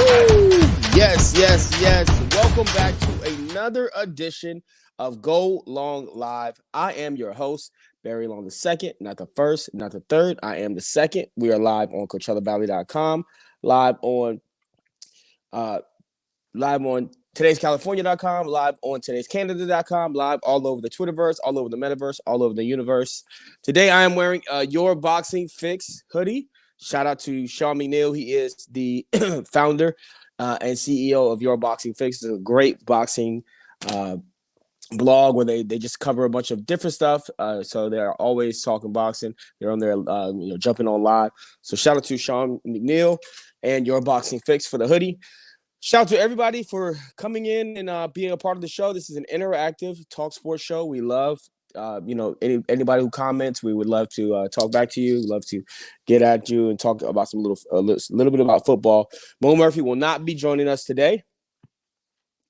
Yes, yes, yes. Welcome back to another edition of Go Long Live. I am your host, Barry Long the second, not the first, not the third. I am the second. We are live on CoachellaValley.com, live on uh live on today'scalifornia.com, live on today'scanada.com, live all over the Twitterverse, all over the metaverse, all over the universe. Today I am wearing Your Boxing Fix hoodie. Shout out to Sean McNeil. He is the founder and CEO of Your Boxing Fix. It's a great boxing uh, blog where they just cover a bunch of different stuff. So they're always talking boxing. They're on there, jumping on live. So shout out to Sean McNeil and Your Boxing Fix for the hoodie. Shout out to everybody for coming in and being a part of the show. This is an interactive talk sports show. We love, anybody who comments. We would love to talk back to you. We'd love to get at you and talk about some little bit about football. Mo Murphy will not be joining us today,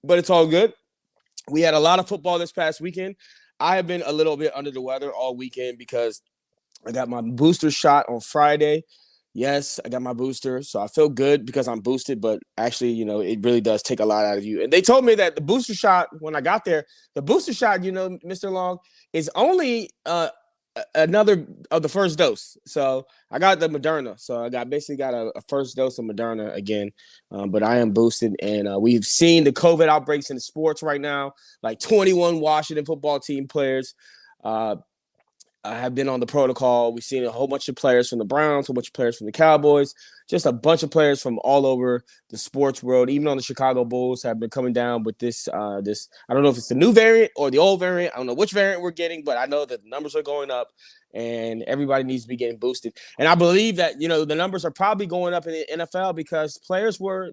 but it's all good. We had a lot of football this past weekend. I have been a little bit under the weather all weekend because I got my booster shot on Friday. Yes, I got my booster, so I feel good because I'm boosted, but actually, it really does take a lot out of you. And they told me that the booster shot, when I got there, the booster shot, Mr. Long, is only another of the first dose. So I got the Moderna. So I basically got a first dose of Moderna again, but I am boosted. And we've seen the COVID outbreaks in the sports right now, like 21 Washington football team players I have been on the protocol. We've seen a whole bunch of players from the Browns, a whole bunch of players from the Cowboys, just a bunch of players from all over the sports world. Even on the Chicago Bulls have been coming down with this. I don't know if it's the new variant or the old variant. I don't know which variant we're getting, but I know that the numbers are going up, and everybody needs to be getting boosted. And I believe that the numbers are probably going up in the NFL because players were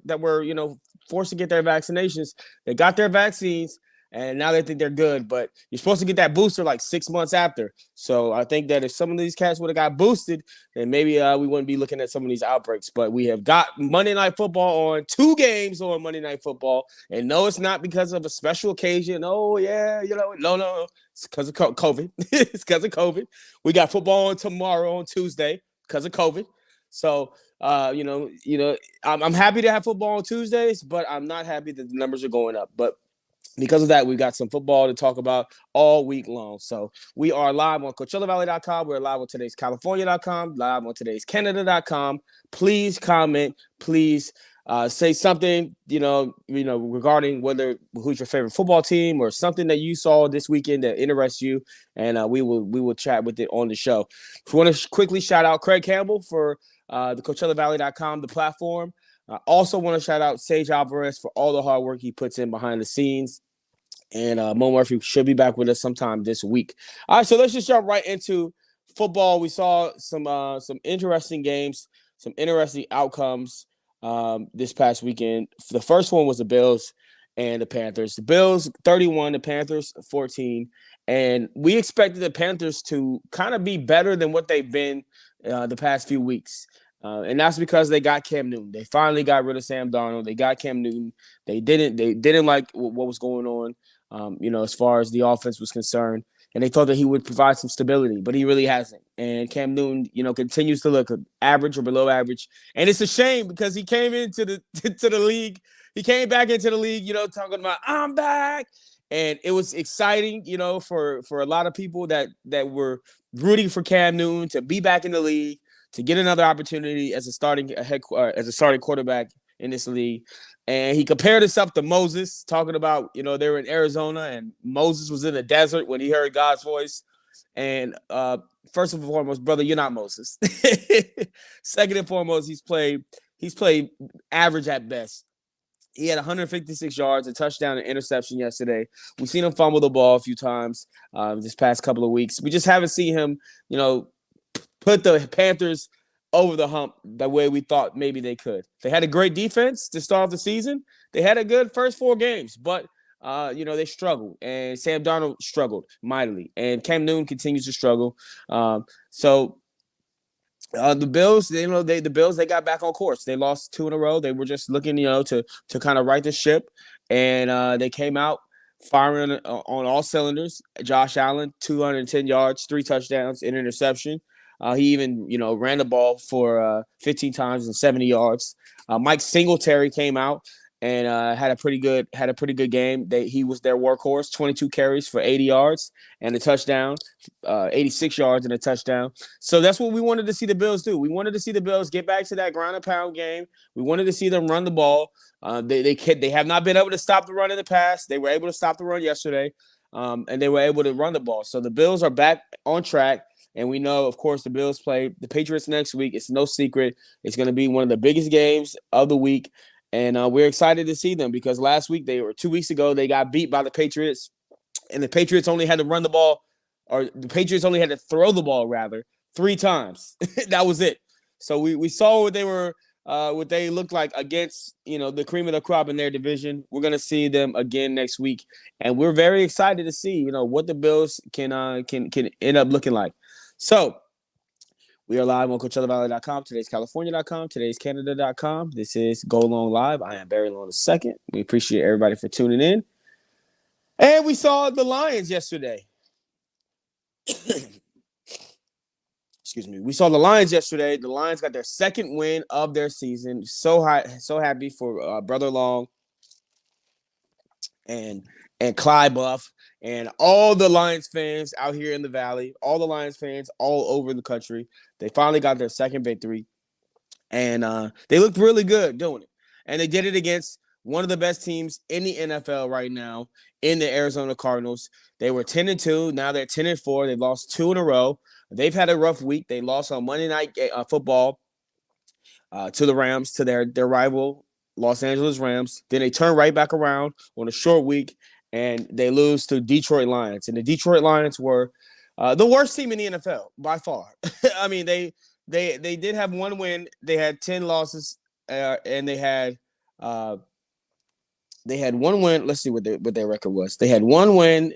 forced to get their vaccinations. They got their vaccines. And now they think they're good, but you're supposed to get that booster like 6 months after. So I think that if some of these cats would have got boosted, then maybe we wouldn't be looking at some of these outbreaks. But we have got Monday Night Football on, 2 games on Monday Night Football. And no, it's not because of a special occasion. Oh, yeah, no. It's because of COVID. It's because of COVID. We got football on tomorrow on Tuesday because of COVID. So, I'm happy to have football on Tuesdays, but I'm not happy that the numbers are going up. But because of that, we've got some football to talk about all week long. So we are live on CoachellaValley.com. We're live on today'scalifornia.com, live on today'scanada.com. Please comment. Please say something, regarding who's your favorite football team or something that you saw this weekend that interests you, and we will chat with it on the show. If we want to quickly shout out Craig Campbell for the CoachellaValley.com, the platform. I also want to shout out Sage Alvarez for all the hard work he puts in behind the scenes. And Mo Murphy should be back with us sometime this week. All right, so let's just jump right into football. We saw some interesting games, some interesting outcomes this past weekend. The first one was the Bills and the Panthers. The Bills 31, the Panthers 14. And we expected the Panthers to kind of be better than what they've been the past few weeks. And that's because they got Cam Newton. They finally got rid of Sam Darnold. They got Cam Newton. They didn't like what was going on, as far as the offense was concerned. And they thought that he would provide some stability, but he really hasn't. And Cam Newton, continues to look average or below average. And it's a shame because he came into the league. He came back into the league, talking about, I'm back. And it was exciting, for a lot of people that were rooting for Cam Newton to be back in the league, to get another opportunity as a starting quarterback in this league. And he compared himself to Moses, talking about, they were in Arizona and Moses was in the desert when he heard God's voice. And first and foremost, brother, you're not Moses. Second and foremost, he's played average at best. He had 156 yards, a touchdown, and interception yesterday. We've seen him fumble the ball a few times this past couple of weeks. We just haven't seen him, put the Panthers over the hump the way we thought maybe they could. They had a great defense to start off the season. They had a good first 4 games, but they struggled, and Sam Darnold struggled mightily, and Cam Newton continues to struggle. So the Bills, the Bills, they got back on course. They lost 2 in a row. They were just looking, to kind of right the ship, and they came out firing on all cylinders. Josh Allen, 210 yards, 3 touchdowns, an interception. He even, ran the ball for 15 times and 70 yards. Mike Singletary came out and had a pretty good game. He was their workhorse, 22 carries for 80 yards and a touchdown, 86 yards and a touchdown. So that's what we wanted to see the Bills do. We wanted to see the Bills get back to that ground and pound game. We wanted to see them run the ball. They have not been able to stop the run in the past. They were able to stop the run yesterday, and they were able to run the ball. So the Bills are back on track. And we know, of course, the Bills play the Patriots next week. It's no secret. It's going to be one of the biggest games of the week. And we're excited to see them because last week, 2 weeks ago, they got beat by the Patriots. And the Patriots only had to run the ball, or the Patriots only had to throw the ball, rather, 3 times. That was it. So we saw what they looked like against, the cream of the crop in their division. We're going to see them again next week. And we're very excited to see, what the Bills can end up looking like. So we are live on CoachellaValley.com. Today's California.com. Today's Canada.com. This is Go Long Live. I am Barry Long II. We appreciate everybody for tuning in. And we saw the Lions yesterday. Excuse me. We saw the Lions yesterday. The Lions got their second win of their season. So happy for Brother Long and Clyde Buff and all the Lions fans out here in the Valley, all the Lions fans all over the country. They finally got their second victory, and they looked really good doing it. And they did it against one of the best teams in the NFL right now, in the Arizona Cardinals. They were 10-2. Now they're 10-4. They've lost 2 in a row. They've had a rough week. They lost on Monday Night Football to the Rams, to their rival Los Angeles Rams. Then they turn right back around on a short week, and they lose to Detroit Lions. And the Detroit Lions were the worst team in the NFL by far. I mean, they did have one win. They had 10 losses, and they had one win. Let's see what their record was. They had one win,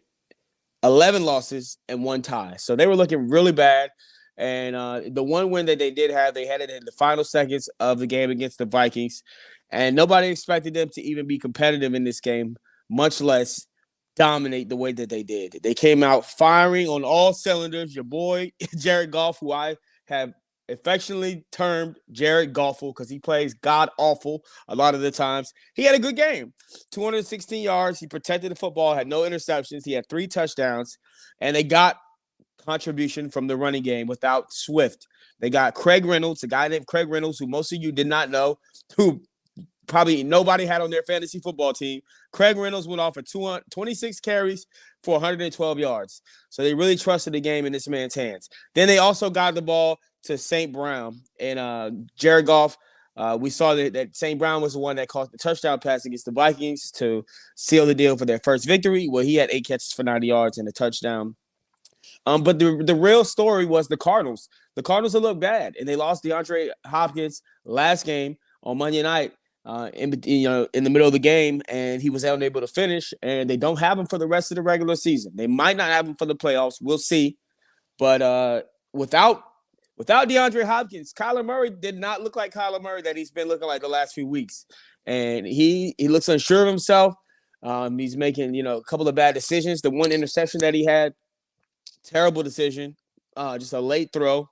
11 losses, and 1 tie. So they were looking really bad. And the one win that they did have, they had it in the final seconds of the game against the Vikings. And nobody expected them to even be competitive in this game, much less dominate the way that they did. They came out firing on all cylinders. Your boy, Jared Goff, who I have affectionately termed Jared Goffle because he plays god-awful a lot of the times. He had a good game. 216 yards. He protected the football, had no interceptions. He had 3 touchdowns. And they got contribution from the running game without Swift. They got Craig Reynolds, a guy named Craig Reynolds, who most of you did not know, who probably nobody had on their fantasy football team. Craig Reynolds went off for 26 carries for 112 yards. So they really trusted the game in this man's hands. Then they also got the ball to St. Brown and Jared Goff. We saw that St. Brown was the one that caught the touchdown pass against the Vikings to seal the deal for their first victory. Well, he had 8 catches for 90 yards and a touchdown. But the real story was the Cardinals. The Cardinals looked bad, and they lost DeAndre Hopkins last game on Monday night. In the middle of the game, and he was unable to finish, and they don't have him for the rest of the regular season. They might not have him for the playoffs. We'll see. But without DeAndre Hopkins, Kyler Murray did not look like Kyler Murray that he's been looking like the last few weeks. And he looks unsure of himself. He's making, a couple of bad decisions. The one interception that he had, terrible decision, just a late throw.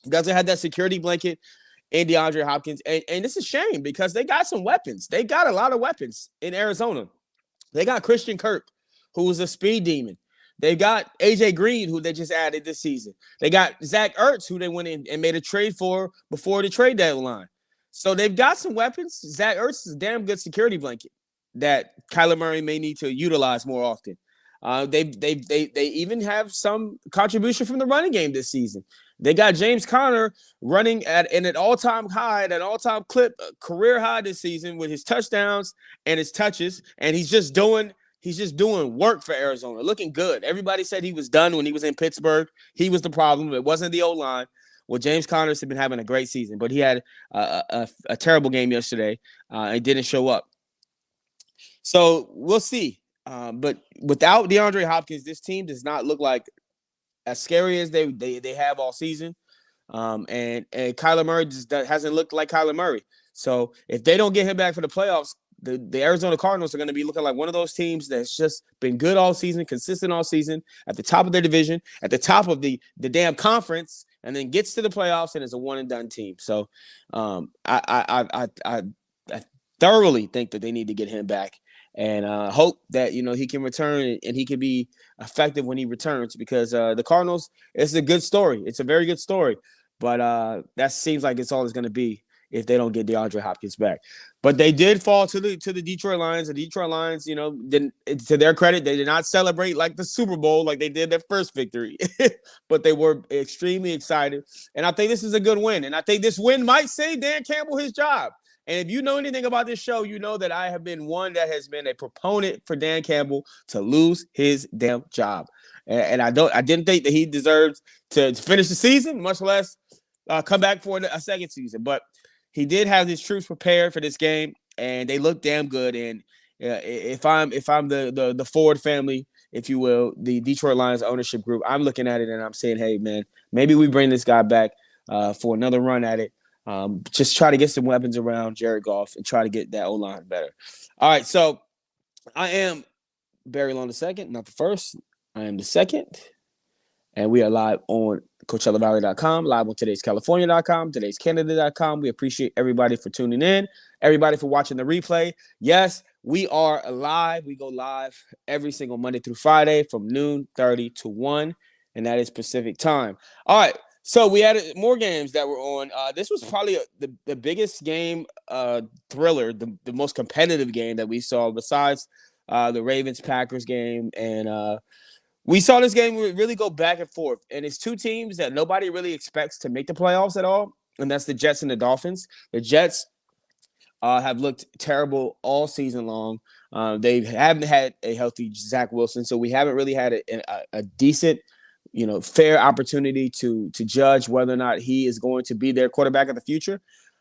He doesn't have that security blanket in DeAndre Hopkins. And it's a shame because they got some weapons. They got a lot of weapons in Arizona. They got Christian Kirk, who was a speed demon. They've got A.J. Green, who they just added this season. They got Zach Ertz, who they went in and made a trade for before the trade deadline. So they've got some weapons. Zach Ertz is a damn good security blanket that Kyler Murray may need to utilize more often. They even have some contribution from the running game this season. They got James Conner running at an all-time high, at an all-time clip, career high this season with his touchdowns and his touches, and he's just doing work for Arizona, looking good. Everybody said he was done when he was in Pittsburgh. He was the problem. It wasn't the O-line. Well, James Conner's been having a great season, but he had a terrible game yesterday and didn't show up. So we'll see. But without DeAndre Hopkins, this team does not look like as scary as they have all season. And Kyler Murray just hasn't looked like Kyler Murray. So if they don't get him back for the playoffs, the Arizona Cardinals are going to be looking like one of those teams that's just been good all season, consistent all season, at the top of their division, at the top of the damn conference, and then gets to the playoffs and is a one and done team. So I thoroughly think that they need to get him back, and hope that he can return and he can be effective when he returns, because the Cardinals, it's a good story. It's a very good story, but that seems like it's all it's going to be if they don't get DeAndre Hopkins back. But they did fall to the Detroit Lions. The Detroit Lions, didn't, to their credit, they did not celebrate like the Super Bowl like they did their first victory. But they were extremely excited. And I think this is a good win. And I think this win might save Dan Campbell his job. And if you know anything about this show, you know that I have been one that has been a proponent for Dan Campbell to lose his damn job. And I didn't think that he deserved to finish the season, much less come back for a second season. But he did have his troops prepared for this game, and they look damn good. And if I'm the Ford family, if you will, the Detroit Lions ownership group, I'm looking at it and I'm saying, hey, man, maybe we bring this guy back for another run at it. Just try to get some weapons around Jared Goff and try to get that O-line better. All right, so I am Barry Long the second, not the first. I am the second. And we are live on CoachellaValley.com, live on today'sCalifornia.com, today'sCanada.com. We appreciate everybody for tuning in, everybody for watching the replay. Yes, we are live. We go live every single Monday through Friday from noon 30 to 1, and that is Pacific time. All right, so we had more games that were on. This was probably the biggest game thriller, the most competitive game that we saw besides the Ravens-Packers game, and we saw this game really go back and forth, and it's two teams that nobody really expects to make the playoffs at all, and that's the Jets and the Dolphins. The Jets have looked terrible all season long. They haven't had a healthy Zach Wilson, so we haven't really had a decent, fair opportunity to judge whether or not he is going to be their quarterback of the future,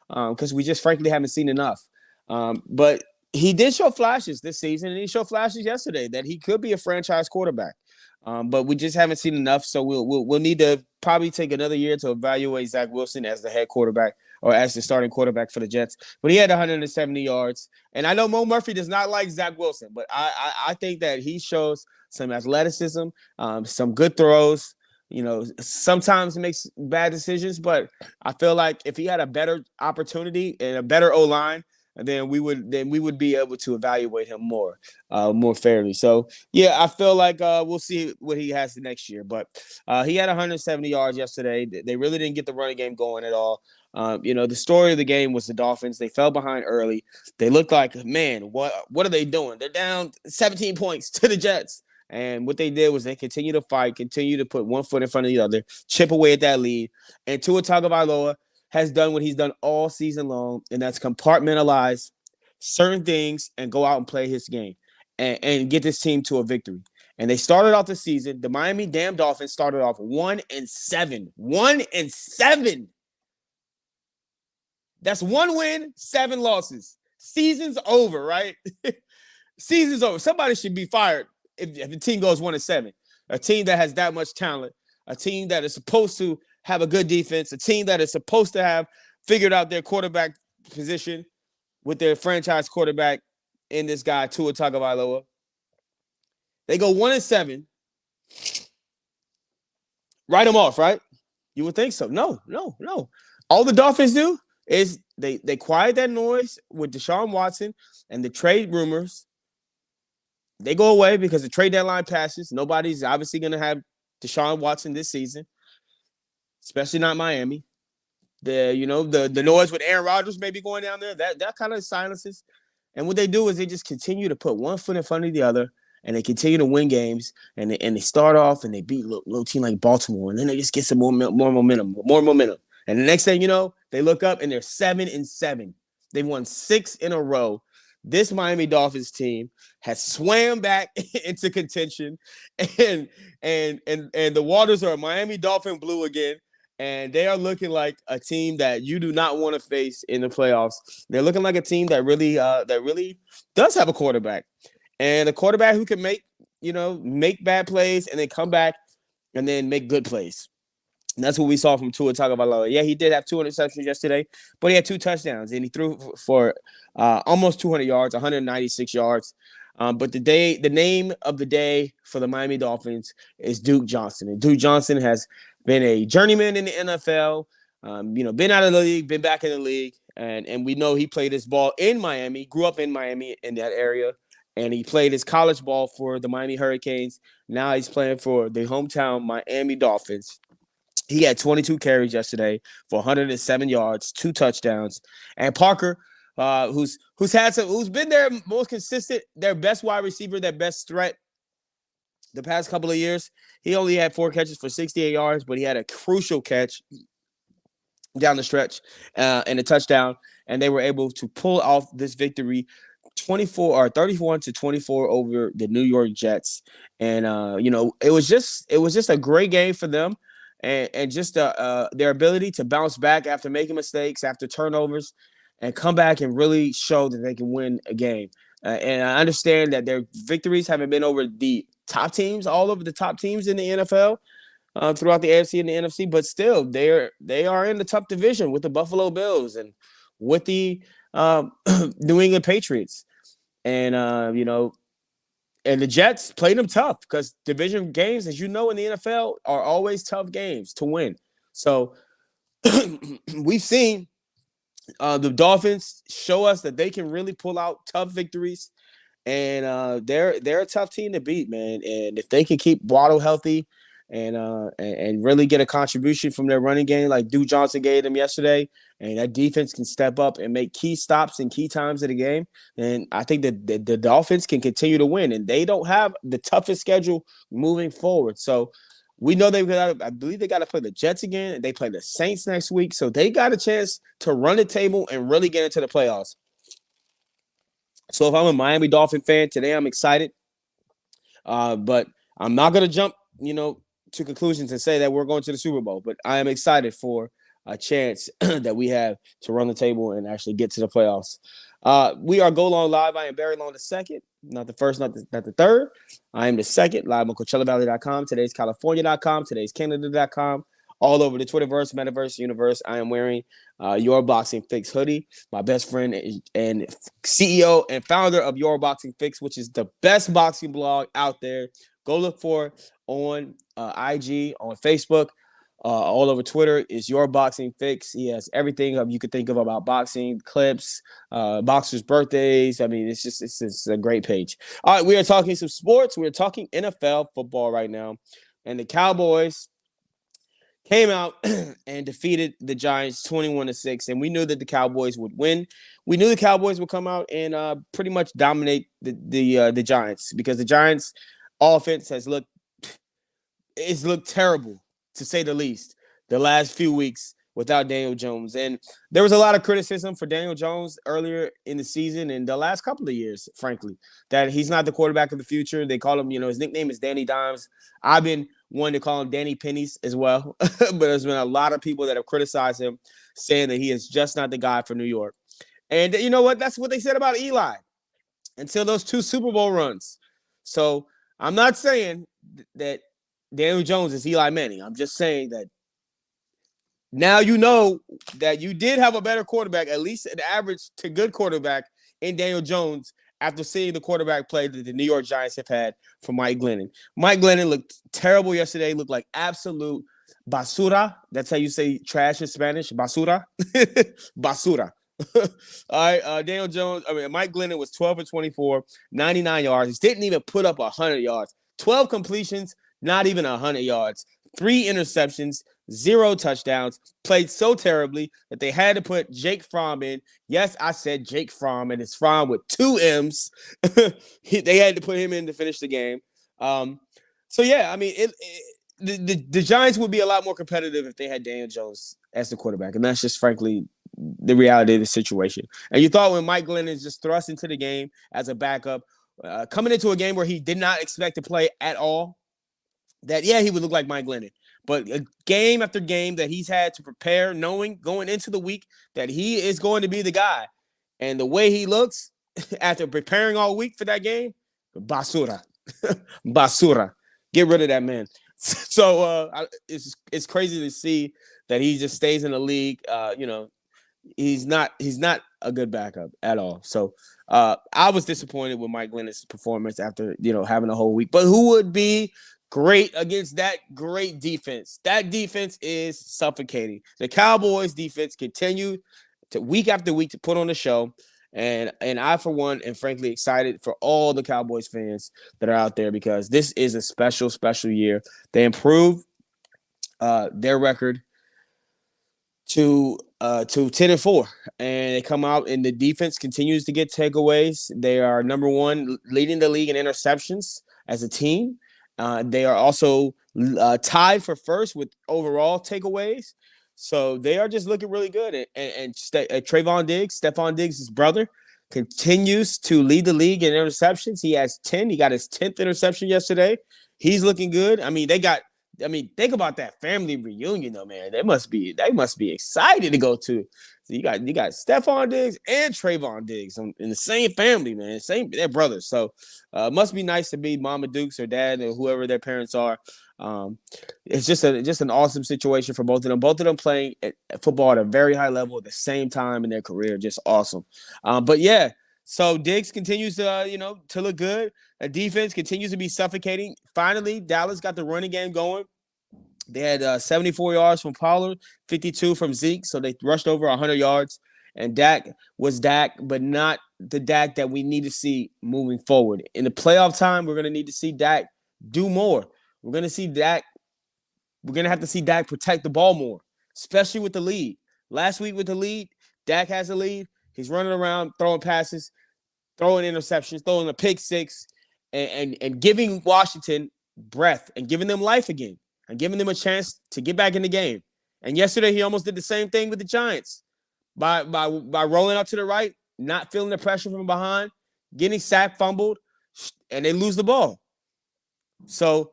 because we just frankly haven't seen enough. But he did show flashes this season, and he showed flashes yesterday that he could be a franchise quarterback. But we just haven't seen enough, so we'll need to probably take another year to evaluate Zach Wilson as the head quarterback or as the starting quarterback for the Jets. But he had 170 yards, and I know Mo Murphy does not like Zach Wilson, but I think that he shows some athleticism, some good throws. Sometimes he makes bad decisions, but I feel like if he had a better opportunity and a better O-line, then we would be able to evaluate him more fairly. So yeah, I feel like we'll see what he has next year. But he had 170 yards yesterday. They really didn't get the running game going at all. The story of the game was the Dolphins. They fell behind early. They looked like, man, what are they doing? They're down 17 points to the Jets. And what they did was they continue to fight, continue to put one foot in front of the other, chip away at that lead. And Tua Tagovailoa has done what he's done all season long, and that's compartmentalize certain things and go out and play his game and get this team to a victory. And they started off the season. The Miami damn Dolphins started off 1-7. 1-7. That's 1 win, 7 losses. Season's over, right? Season's over. Somebody should be fired if the team goes 1-7. A team that has that much talent, a team that is supposed to have a good defense, a team that is supposed to have figured out their quarterback position with their franchise quarterback in this guy, Tua Tagovailoa. They go 1-7. Write them off, right? You would think so. No. All the Dolphins do is they quiet that noise with Deshaun Watson and the trade rumors. They go away because the trade deadline passes. Nobody's obviously going to have Deshaun Watson this season, especially not Miami. The noise with Aaron Rodgers maybe going down there, that kind of silences. And what they do is they just continue to put one foot in front of the other, and they continue to win games. And they start off and they beat a little team like Baltimore, and then they just get some more momentum. And the next thing you know, they look up and they're 7-7. They've won 6 in a row. This Miami Dolphins team has swam back into contention, and the waters are Miami Dolphin blue again, and they are looking like a team that you do not want to face in the playoffs. They're looking like a team that really does have a quarterback, and a quarterback who can make bad plays and then come back and then make good plays. And that's what we saw from Tua Tagovailoa. Yeah, he did have 2 interceptions yesterday, but he had 2 touchdowns, and he threw for almost 200 yards, 196 yards. But the name of the day for the Miami Dolphins is Duke Johnson. And Duke Johnson has been a journeyman in the NFL. Been out of the league, been back in the league, and we know he played his ball in Miami, grew up in Miami in that area, and he played his college ball for the Miami Hurricanes. Now he's playing for the hometown Miami Dolphins. He had 22 carries yesterday for 107 yards, 2 touchdowns, and Parker, who's been their most consistent, their best wide receiver, their best threat the past couple of years. He only had 4 catches for 68 yards, but he had a crucial catch down the stretch and a touchdown, and they were able to pull off this victory 31-24 over the New York Jets. And it was just a great game for them, and just their ability to bounce back after making mistakes, after turnovers, and come back and really show that they can win a game. And I understand that their victories haven't been over the top teams, all over the top teams in the NFL. Throughout the AFC and the NFC, but still they are in the tough division with the Buffalo Bills and with the New England Patriots, and and the Jets played them tough because division games, as you know, in the NFL are always tough games to win. So we've seen the Dolphins show us that they can really pull out tough victories, and they're a tough team to beat, man. And if they can keep Waddle healthy, and really get a contribution from their running game like Duke Johnson gave them yesterday, and that defense can step up and make key stops in key times of the game, and I think that the Dolphins can continue to win, and they don't have the toughest schedule moving forward. So we know I believe they got to play the Jets again. They play the Saints next week, so they got a chance to run the table and really get into the playoffs. So if I'm a Miami Dolphin fan today, I'm excited, but I'm not going to jump, to conclusions and say that we're going to the Super Bowl, but I am excited for a chance that we have to run the table and actually get to the playoffs. We are Go Long Live. I am Barry Long the second, not the first, not the third. I am the second, live on CoachellaValley.com. Today's California.com. Today's Canada.com. All over the Twitterverse, Metaverse, Universe. I am wearing Your Boxing Fix hoodie. My best friend and CEO and founder of Your Boxing Fix, which is the best boxing blog out there. Go look for on IG, on Facebook, all over Twitter is Your Boxing Fix. He has everything you could think of about boxing, clips, boxers' birthdays. I mean, it's a great page. All right, we are talking some sports. We are talking NFL football right now, and the Cowboys came out and defeated the Giants 21-6, and we knew that the Cowboys would win. We knew the Cowboys would come out and pretty much dominate the Giants, because the Giants' offense has looked terrible, to say the least, the last few weeks without Daniel Jones. And there was a lot of criticism for Daniel Jones earlier in the season and the last couple of years, frankly, that he's not the quarterback of the future. They call him, his nickname is Danny Dimes. I've been one to call him Danny Pennies as well. But there's been a lot of people that have criticized him, saying that he is just not the guy for New York. And you know what? That's what they said about Eli until those 2 Super Bowl runs. So I'm not saying that Daniel Jones is Eli Manning. I'm just saying that now you know that you did have a better quarterback, at least an average to good quarterback, in Daniel Jones, after seeing the quarterback play that the New York Giants have had from Mike Glennon. Mike Glennon looked terrible yesterday, looked like absolute basura. That's how you say trash in Spanish, basura. Basura. All right, Daniel Jones, Mike Glennon was 12-24, 99 yards. He didn't even put up 100 yards. 12 completions, not even 100 yards. 3 interceptions, 0 touchdowns. Played so terribly that they had to put Jake Fromm in. Yes, I said Jake Fromm, and it's Fromm with 2 M's. They had to put him in to finish the game. So yeah, the Giants would be a lot more competitive if they had Daniel Jones as the quarterback, and that's just frankly the reality of the situation. And you thought when Mike Glennon is just thrust into the game as a backup, coming into a game where he did not expect to play at all, that, yeah, he would look like Mike Glennon. But game after game that he's had to prepare, knowing going into the week that he is going to be the guy. And the way he looks after preparing all week for that game, basura. Basura. Get rid of that man. So it's crazy to see that he just stays in the league. He's not a good backup at all. So I was disappointed with Mike Glennon's performance after having a whole week. But who would be great against that great defense. That defense is suffocating. The Cowboys defense continue to week after week to put on a show. And I, for one, am frankly excited for all the Cowboys fans that are out there because this is a special, special year. They improved their record to 10-4, and they come out and the defense continues to get takeaways. They are number one, leading the league in interceptions as a team. They are also tied for first with overall takeaways. So they are just looking really good. And Trayvon Diggs, Stephon Diggs' brother, continues to lead the league in interceptions. He has 10. He got his 10th interception yesterday. He's looking good. Think about that family reunion, though, man. They must be excited to go to. So you got Stephon Diggs and Trayvon Diggs in the same family, man. They're brothers. So must be nice to be Mama Dukes or Dad or whoever their parents are. It's just an awesome situation for both of them. Both of them playing football at a very high level at the same time in their career. Just awesome. But yeah, so Diggs continues to to look good. The defense continues to be suffocating. Finally, Dallas got the running game going. They had 74 yards from Pollard, 52 from Zeke, so they rushed over 100 yards. And Dak was Dak, but not the Dak that we need to see moving forward. In the playoff time, we're going to need to see Dak do more. We're going to see Dak. We're going to have to see Dak protect the ball more, especially with the lead. Last week with the lead, Dak has the lead. He's running around, throwing passes, throwing interceptions, throwing a pick six, and giving Washington breath and giving them life again and giving them a chance to get back in the game. And yesterday he almost did the same thing with the Giants by rolling up to the right, not feeling the pressure from behind, getting sacked, fumbled, and they lose the ball. So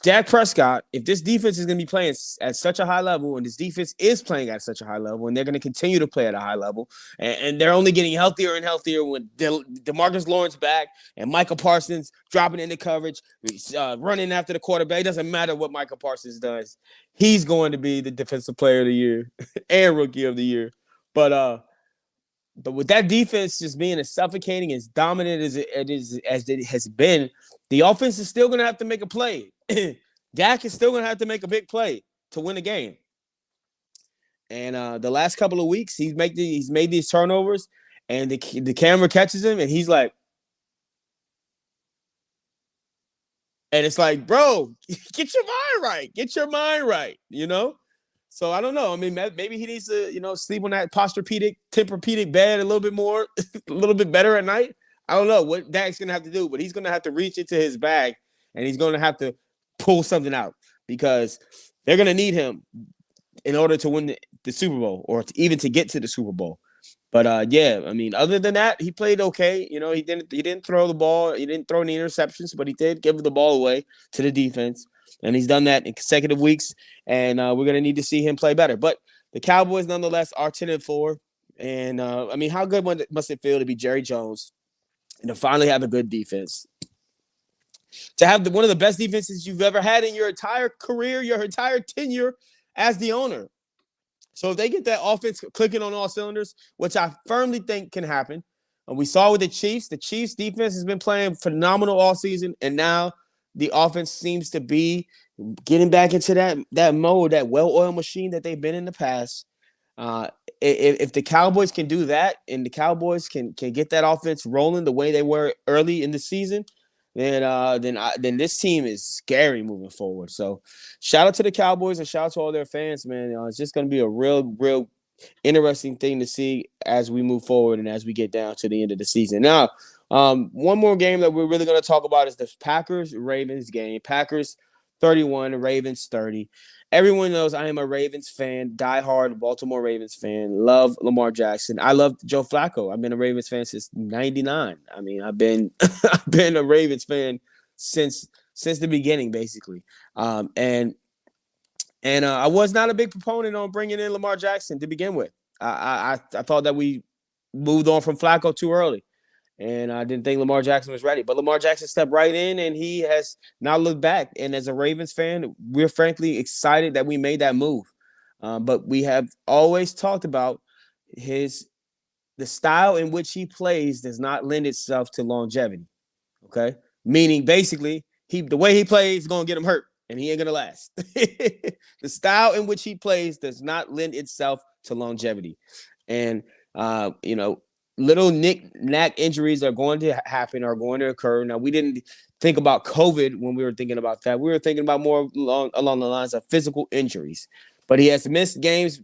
Dak Prescott, if this defense is going to be playing at such a high level, and this defense is playing at such a high level, and they're going to continue to play at a high level, and they're only getting healthier and healthier with DeMarcus Lawrence back and Michael Parsons dropping into coverage, running after the quarterback. It doesn't matter what Michael Parsons does. He's going to be the defensive player of the year and rookie of the year. But with that defense just being as suffocating, as dominant as it has been, the offense is still going to have to make a play. Dak is still going to have to make a big play to win the game. And the last couple of weeks, he's made these turnovers, and the camera catches him, and he's like, and it's like, bro, get your mind right. Get your mind right, So I don't know. I mean, maybe he needs to, sleep on that Tempur-Pedic bed a little bit more, a little bit better at night. I don't know what Dak's going to have to do, but he's going to have to reach into his bag, and he's going to have to pull something out because they're going to need him in order to win the Super Bowl or even to get to the Super Bowl. But yeah, I mean, other than that, he played okay. He didn't throw the ball. He didn't throw any interceptions, but he did give the ball away to the defense. And he's done that in consecutive weeks, and we're going to need to see him play better. But the Cowboys, nonetheless, are 10-4. And, I mean, how good must it feel to be Jerry Jones and to finally have a good defense? To have one of the best defenses you've ever had in your entire career, your entire tenure as the owner. So if they get that offense clicking on all cylinders, which I firmly think can happen, and we saw with the Chiefs defense has been playing phenomenal all season, and now the offense seems to be getting back into that mode, that well-oiled machine that they've been in the past. If the Cowboys can do that, and the Cowboys can get that offense rolling the way they were early in the season, then this team is scary moving forward. So shout out to the Cowboys and shout out to all their fans, man. It's just going to be a real interesting thing to see as we move forward and as we get down to the end of the season. Now, one more game that we're really going to talk about is the Packers-Ravens game. Packers 31, Ravens 30. Everyone knows I am a Ravens fan, diehard Baltimore Ravens fan. Love Lamar Jackson. I love Joe Flacco. I've been a Ravens fan since '99. I mean, I've been a Ravens fan since the beginning, basically. And I was not a big proponent on bringing in Lamar Jackson to begin with. I thought that we moved on from Flacco too early. And I didn't think Lamar Jackson was ready. But Lamar Jackson stepped right in, and he has not looked back. And as a Ravens fan, we're frankly excited that we made that move. But we have always talked about the style in which he plays does not lend itself to longevity, okay? Meaning, basically, the way he plays is gonna get him hurt, and he ain't gonna last. The style in which he plays does not lend itself to longevity, and you know, little knack injuries are going to happen, are going to occur. Now, we didn't think about COVID when we were thinking about that. We were thinking about more along the lines of physical injuries. But he has missed games,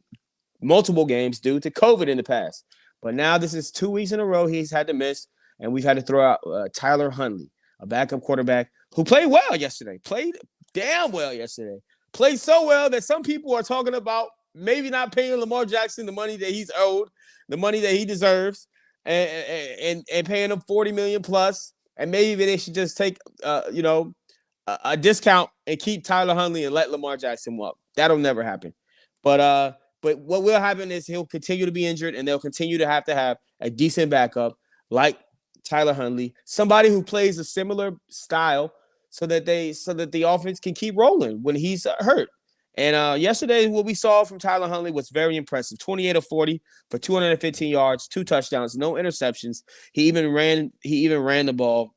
multiple games, due to COVID in the past. But now this is 2 weeks in a row he's had to miss, and we've had to throw out Tyler Huntley, a backup quarterback who played well yesterday, played damn well yesterday, played so well that some people are talking about maybe not paying Lamar Jackson the money that he's owed, the money that he deserves, and paying him $40 million plus, and maybe they should just take a discount and keep Tyler Huntley and let Lamar Jackson walk. That'll never happen. But what will happen is he'll continue to be injured, and they'll continue to have a decent backup like Tyler Huntley, somebody who plays a similar style, so that the offense can keep rolling when he's hurt. And yesterday, what we saw from Tyler Huntley was very impressive. 28 of 40 for 215 yards, 2 touchdowns, no interceptions. He even ran the ball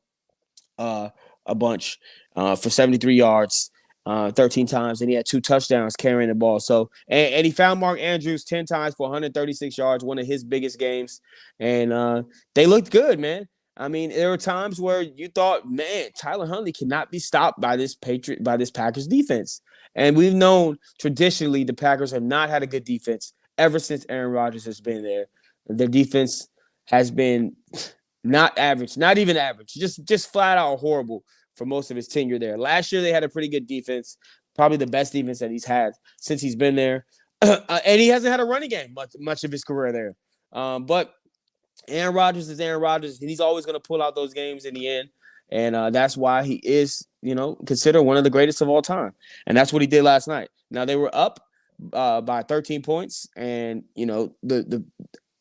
a bunch for 73 yards 13 times, and he had 2 touchdowns carrying the ball. So, and he found Mark Andrews 10 times for 136 yards, one of his biggest games. And they looked good, man. I mean, there were times where you thought, man, Tyler Huntley cannot be stopped by this Packers defense. And we've known traditionally the Packers have not had a good defense ever since Aaron Rodgers has been there. Their defense has been not average, not even average, just flat out horrible for most of his tenure there. Last year, they had a pretty good defense, probably the best defense that he's had since he's been there. And he hasn't had a running game much of his career there. But Aaron Rodgers is Aaron Rodgers, and he's always going to pull out those games in the end. And that's why he is, considered one of the greatest of all time. And that's what he did last night. Now, they were up by 13 points, and,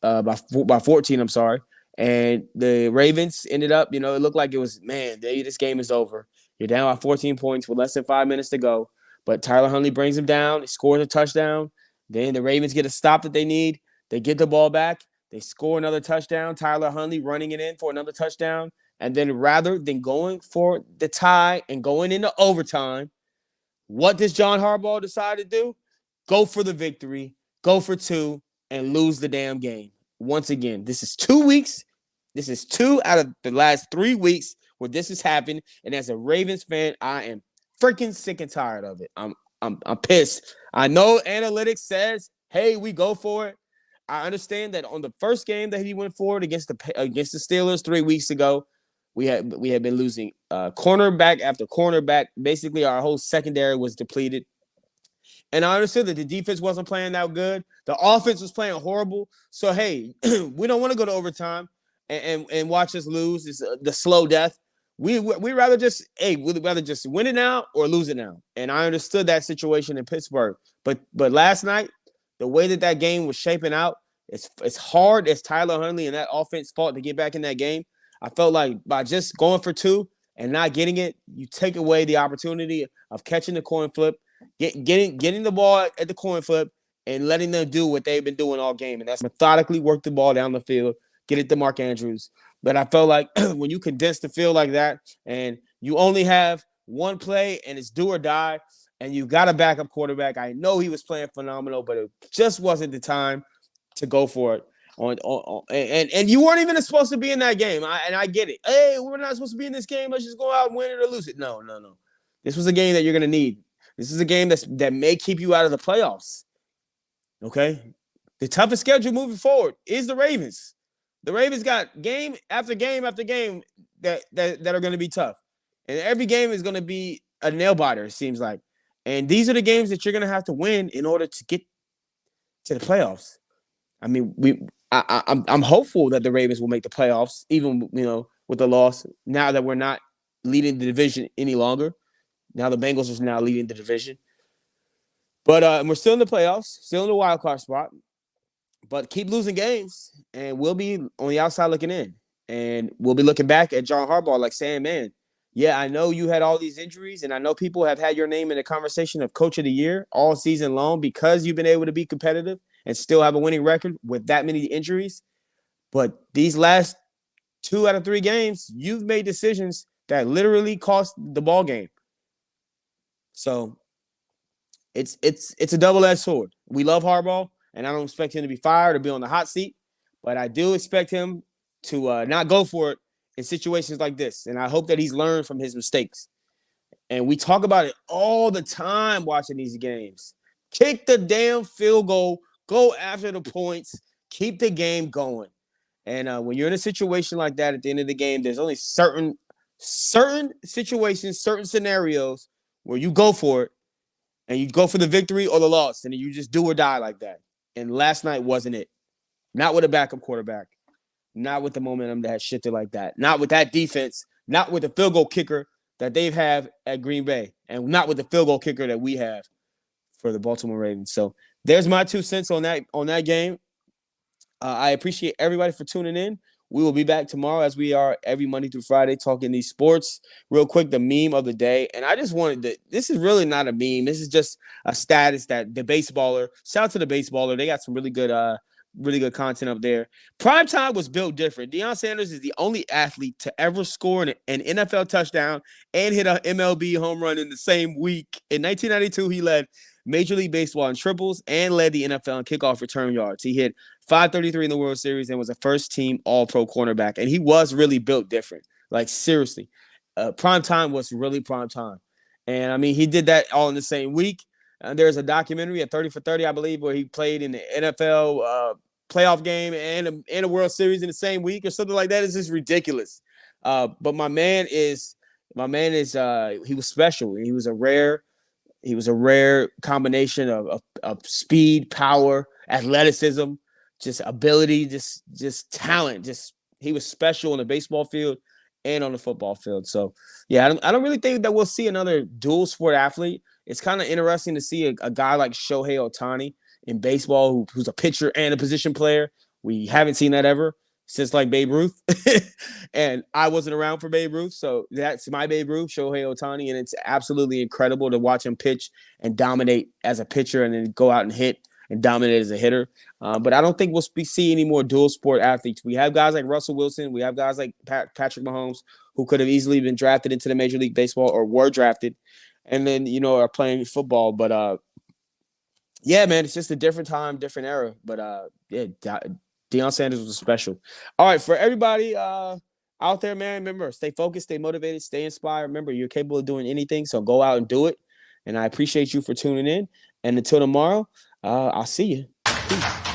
by 14, I'm sorry. And the Ravens ended up, it looked like it was, man, this game is over. You're down by 14 points with less than 5 minutes to go. But Tyler Huntley brings him down. He scores a touchdown. Then the Ravens get a stop that they need. They get the ball back. They score another touchdown. Tyler Huntley running it in for another touchdown. And then rather than going for the tie and going into overtime, what does John Harbaugh decide to do? Go for the victory, go for 2, and lose the damn game. Once again, this is 2 weeks. This is 2 out of the last 3 weeks where this has happened. And as a Ravens fan, I am freaking sick and tired of it. I'm pissed. I know analytics says, hey, we go for it. I understand that on the first game that he went for it against the Steelers 3 weeks ago, we had been losing cornerback after cornerback. Basically, our whole secondary was depleted. And I understood that the defense wasn't playing that good. The offense was playing horrible. So, hey, we don't want to go to overtime and watch us lose. It's the slow death. We'd rather just win it now or lose it now. And I understood that situation in Pittsburgh. But last night, the way that game was shaping out, it's hard as Tyler Huntley and that offense fought to get back in that game. I felt like by just going for 2 and not getting it, you take away the opportunity of catching the coin flip, getting the ball at the coin flip, and letting them do what they've been doing all game. And that's methodically work the ball down the field, get it to Mark Andrews. But I felt like when you condense the field like that and you only have one play and it's do or die, and you got a backup quarterback, I know he was playing phenomenal, but it just wasn't the time to go for it. And you weren't even supposed to be in that game. I get it. Hey, we're not supposed to be in this game. Let's just go out and win it or lose it. No. This was a game that you're going to need. This is a game that may keep you out of the playoffs. Okay? The toughest schedule moving forward is the Ravens. The Ravens got game after game after game that are going to be tough. And every game is going to be a nail biter, it seems like. And these are the games that you're going to have to win in order to get to the playoffs. I mean, I'm hopeful that the Ravens will make the playoffs, even with the loss. Now that we're not leading the division any longer, now the Bengals are now leading the division. But we're still in the playoffs, still in the wild card spot. But keep losing games, and we'll be on the outside looking in, and we'll be looking back at John Harbaugh like saying, "Man, yeah, I know you had all these injuries, and I know people have had your name in the conversation of Coach of the Year all season long because you've been able to be competitive and still have a winning record with that many injuries. But these last 2 out of 3 games, you've made decisions that literally cost the ball game. So it's a double-edged sword. We love Harbaugh, and I don't expect him to be fired or be on the hot seat, but I do expect him to not go for it in situations like this. And I hope that he's learned from his mistakes. And we talk about it all the time watching these games. Kick the damn field goal, go after the points, keep the game going. And when you're in a situation like that at the end of the game, there's only certain situations, certain scenarios where you go for it and you go for the victory or the loss, and you just do or die like that. And last night wasn't it. Not with a backup quarterback. Not with the momentum that has shifted like that. Not with that defense. Not with the field goal kicker that they have at Green Bay. And not with the field goal kicker that we have for the Baltimore Ravens. So there's my 2 cents on that game. I appreciate everybody for tuning in. We will be back tomorrow as we are every Monday through Friday talking these sports. Real quick, the meme of the day. And I just wanted to, this is really not a meme. This is just a status that the baseballer, shout out to the baseballer. They got some really good content up there. Primetime was built different. Deion Sanders is the only athlete to ever score an NFL touchdown and hit an MLB home run in the same week. In 1992, he led Major League Baseball in triples and led the NFL in kickoff return yards. He hit 533 in the World Series and was a first-team All-Pro cornerback. And he was really built different. Like, seriously. Prime time was really prime time. And, I mean, he did that all in the same week. There's a documentary at 30 for 30, I believe, where he played in the NFL playoff game and a World Series in the same week or something like that. It's just ridiculous. But my man is he was special. He was a rare combination of speed, power, athleticism, just ability, just talent. He was special on the baseball field and on the football field. So, yeah, I don't really think that we'll see another dual sport athlete. It's kind of interesting to see a guy like Shohei Ohtani in baseball who's a pitcher and a position player. We haven't seen that ever since like Babe Ruth. And I wasn't around for Babe Ruth, so that's my Babe Ruth, Shohei Ohtani, and it's absolutely incredible to watch him pitch and dominate as a pitcher and then go out and hit and dominate as a hitter. But I don't think we'll see any more dual sport athletes. We have guys like Russell Wilson. We have guys like Patrick Mahomes who could have easily been drafted into the Major League Baseball or were drafted and then, are playing football. But, yeah, man, it's just a different time, different era. But, yeah, Deion Sanders was special. All right, for everybody out there, man, remember, stay focused, stay motivated, stay inspired. Remember, you're capable of doing anything, so go out and do it. And I appreciate you for tuning in. And until tomorrow, I'll see you. Peace.